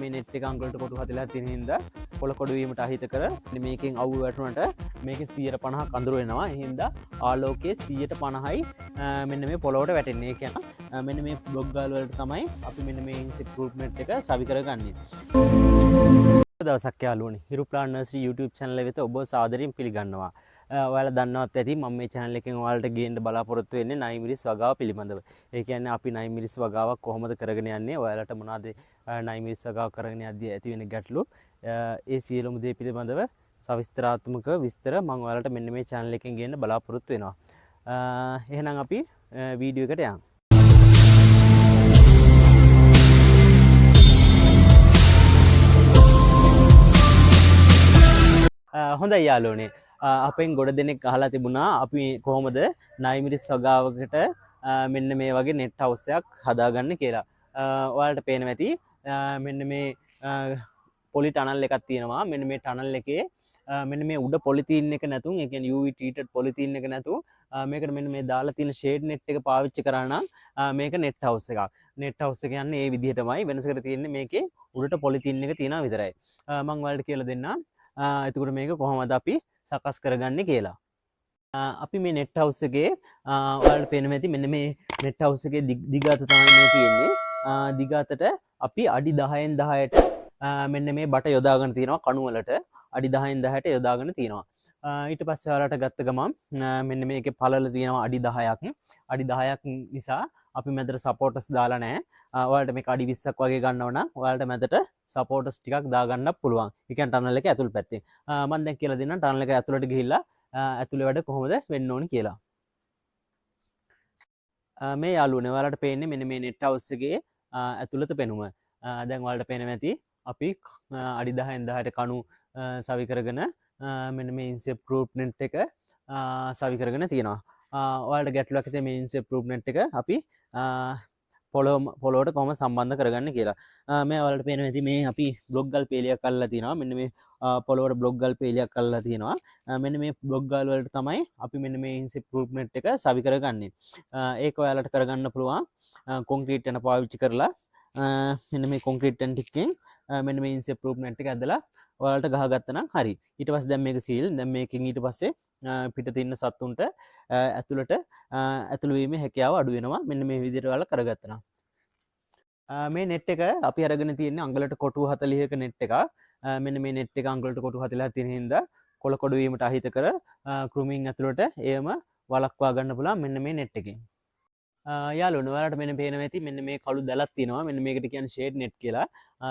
මේ නෙට් එක අංගලට කොටු හදලා තියෙන හින්දා පොළ කොඩු වීමට අහිතකර මේකෙන් අවු වැටුණට මේකෙන් 150ක් අඳුර වෙනවා. ඒ හින්දා ආලෝකයේ 150යි මෙන්න මේ පොළොවට වැටෙන්නේ. ඒ කියන්නේ මෙන්න මේ බ්ලොග් ගාල් වලට තමයි අපි මෙන්න මේ ඉම්ප්‍රූව්මන්ට් එක සවි කරගන්නේ. දවසක් යාළුවනේ හිරු ප්ලාන් නර්සරි YouTube channel එක වෙත ඔබ සාදරයෙන් පිළිගන්නවා. ඔයාලා දන්නවත් ඇති මම මේ channel එකෙන් ඔයාලට ගේන්න බලාපොරොත්තු වෙන්නේ නයිමිරිස් වගාව පිළිබඳව. ඒ කියන්නේ අපි නයිමිරිස් වගාවක් කොහොමද කරගෙන යන්නේ, ඔයාලට මොනවද නයිමිරිස් වගාව කරගෙන යද්දී ඇති වෙන ගැටලු, ඒ සියලුම දේ පිළිබඳව සවිස්තරාත්මක විස්තර මම ඔයාලට මෙන්න මේ channel එකෙන් ගේන්න බලාපොරොත්තු වෙනවා. එහෙනම් අපි වීඩියෝ එකට යමු. හොඳයි යාළුවනේ, අපෙන් ගොඩ දෙනෙක් අහලා තිබුණා අපි කොහොමද නයිමිරිස් වගාවකට මෙන්න මේ වගේ නෙට් හවුස් එකක් හදාගන්නේ කියලා. ඔයාලට පේනවා ඇති මෙන්න මේ පොලි ටනල් එකක් තියෙනවා. මෙන්න මේ ටනල් එකේ මෙන්න මේ උඩ පොලිතීන් එක නැතුන්, ඒ කියන්නේ UV treated පොලිතීන් එක නැතුව මේකට මෙන්න මේ දාලා තියෙන ෂේඩ් නෙට් එක පාවිච්චි කරා නම් මේක නෙට් හවුස් එකක්. නෙට් හවුස් එක යන්නේ ඒ විදිහටමයි. වෙනසකට තියෙන්නේ මේකේ උඩට පොලිතීන් එක තියෙනවා විතරයි. මම ඔයාලට කියලා දෙන්නම් එතකොට මේක කොහොමද අපි සකස් කරගන්නේ කියලා. අපි මේ නෙට් හවුස් එකේ ඔයාලට පේනවා ඇති මෙන්න මේ නෙට් හවුස් එකේ දිග අත තමයි මේ තියෙන්නේ. දිග අතට අපි අඩි 10න් 10ට මෙන්න මේ බට යොදාගෙන තියෙනවා. කණු වලට අඩි 10න් 10ට යොදාගෙන තියෙනවා. ඊට පස්සේ ඔයාලට ගත්ත ගමන් මෙන්න මේකේ පළල තියෙනවා අඩි 10ක්. අඩි 10ක් නිසා අපි මැදට සපෝටර්ස් දාලා නැහැ. ඔයාලට මේක අඩි 20ක් වගේ ගන්නව නම් ඔයාලට මැදට සපෝටර්ස් ටිකක් දාගන්නත් පුළුවන්. ඒ කියන්නේ ටනල් එක ඇතුල් පැත්තේ. මම දැන් කියලා දෙන්නම් ටනල් එක ඇතුළට ගිහිල්ලා ඇතුළේ වැඩ කොහොමද වෙන්න ඕනි කියලා. මේ යාළුවනේ ඔයාලට පේන්නේ මෙන්න මේ නෙට් හවුස් එකේ ඇතුළත පෙනුම. දැන් ඔයාලට පේනවා ඇති අපි අඩි 10න් 10ට කණු සවි කරගෙන මෙන්න මේ ඉම්ප්‍රූව්මන්ට් එක සවි කරගෙන තියෙනවා. ඔයාලට ගැටලුවක් ඇති මේ ඉම්ප්‍රූව්මන්ට් එක අපි පොළොවට කොහොම සම්බන්ධ කරගන්න කියලා. මේ ඔයාලට පේනවා ඇති මේ අපි බ්ලොග් ගල් පේලියක් අල්ලලා තියෙනවා. මෙන්න මේ පොළොවට බ්ලොග් ගල් පේලියක් අල්ලලා තියෙනවා. මෙන්න මේ බ්ලොග් ගල් වලට තමයි අපි මෙන්න මේ ඉම්ප්‍රූව්මන්ට් එක සවි කරගන්නේ. ඒක ඔයාලට කරගන්න පුළුවන් කොන්ක්‍රීට් යන පාවිච්චි කරලා. මෙන්න මේ කොන්ක්‍රීට් යන ටිකෙන් මෙන්න මේ ඉම්ප්‍රූව්මන්ට් එක ඇදලා ඔයාලට ගහගත්තා නම් හරි. ඊට පස්සේ දැන් මේක සීල්. දැන් මේකෙන් ඊට පස්සේ පිටත ඉන්න සත්තුන්ට ඇතුළට ඇතුළු වීමේ හැකියාව අඩු වෙනවා. මෙන්න මේ විදිහට ඔයාලා කරගත්තා නම්. මේ නෙට් එක අපි අරගෙන තියෙන්නේ අඟලට කොටු 40ක නෙට් එකක්. මෙන්න මේ නෙට් එක අඟලට කොටු 40ක් තියෙන හින්දා කොළ කොඩු වීමට අහිතකර කෘමීන් ඇතුළට එයම වළක්වා ගන්න පුළුවන් මෙන්න මේ නෙට් එකෙන්. යාළුවනේ ඔයාලට මෙන්න පේනවා ඇති මෙන්න මේ කළු දැලක් තියෙනවා. මෙන්න මේකට කියන්නේ ෂේඩ් නෙට් කියලා.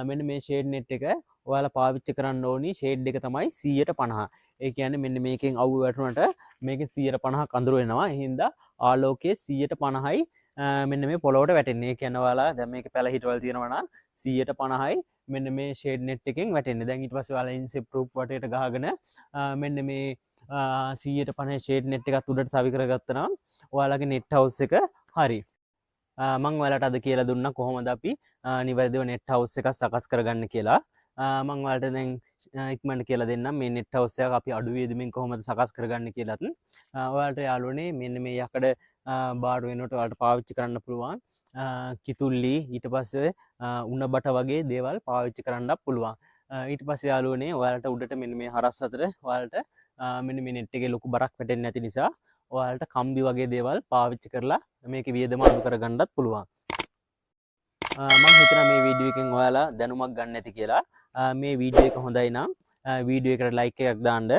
මෙන්න මේ ෂේඩ් නෙට් එක ඔයාලා පාවිච්චි කරන්න ඕනි ෂේඩ් එක තමයි 150. ඒ කියන්නේ මෙන්න මේකෙන් අවු වැටුණට මේකෙන් 150ක් අඳුර වෙනවා. ඒ හින්දා ආලෝකයේ 150යි මෙන්න මේ පොළොවට වැටෙන්නේ. ඒ කියන්නේ ඔයාලා දැන් මේක පැල හිටවල තියෙනවා නම් 150යි මෙන්න මේ ෂේඩ් නෙට් එකෙන් වැටෙන්නේ. දැන් ඊට පස්සේ ඔයාලා ඉන්සෙප්ට් වටේට ගහගෙන මෙන්න මේ 150 ෂේඩ් නෙට් එකත් උඩට සවි කරගත්තා නම් ඔයාලගේ නෙට් හවුස් එක හරි. මම ඔයාලට අද කියලා දුන්නා කොහොමද අපි නිවැරදිව නෙට් හවුස් එකක් සකස් කරගන්න කියලා. මම ඔයාලට දැන් ඉක්මනට කියලා දෙන්නම් මේ නෙට් හවුස් එකක් අපි අඩු වේදමින් කොහොමද සකස් කරගන්න කියලාත්. ඔයාලට යාළුවනේ මෙන්න මේ යකඩ බාර වෙනකොට ඔයාලට පාවිච්චි කරන්න පුළුවන් කිතුල්ලි, ඊට පස්සේ උණ බට වගේ දේවල් පාවිච්චි කරන්නත් පුළුවන්. ඊට පස්සේ යාළුවනේ ඔයාලට උඩට මෙන්න මේ හරස් අතර ඔයාලට මෙන්න මේ නෙට් එකේ ලොකු බරක් වැටෙන්නේ නැති නිසා ඔයාලට කම්බි වගේ දේවල් පාවිච්චි කරලා මේකේ වියදම අඩු කරගන්නත් පුළුවන්. මම හිතනවා මේ වීඩියෝ එකෙන් ඔයාලා දැනුමක් ගන්න ඇති කියලා. මේ වීඩියෝ එක හොඳයි නම් වීඩියෝ එකට ලයික් එකක් දාන්න.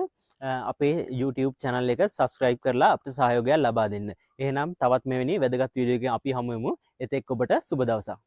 අපේ YouTube channel එක subscribe කරලා අපිට සහයෝගයක් ලබා දෙන්න. එහෙනම් තවත් මෙවැනි වැදගත් වීඩියෝ එකකින් අපි හමු වෙමු. එතෙක් ඔබට සුබ දවසක්.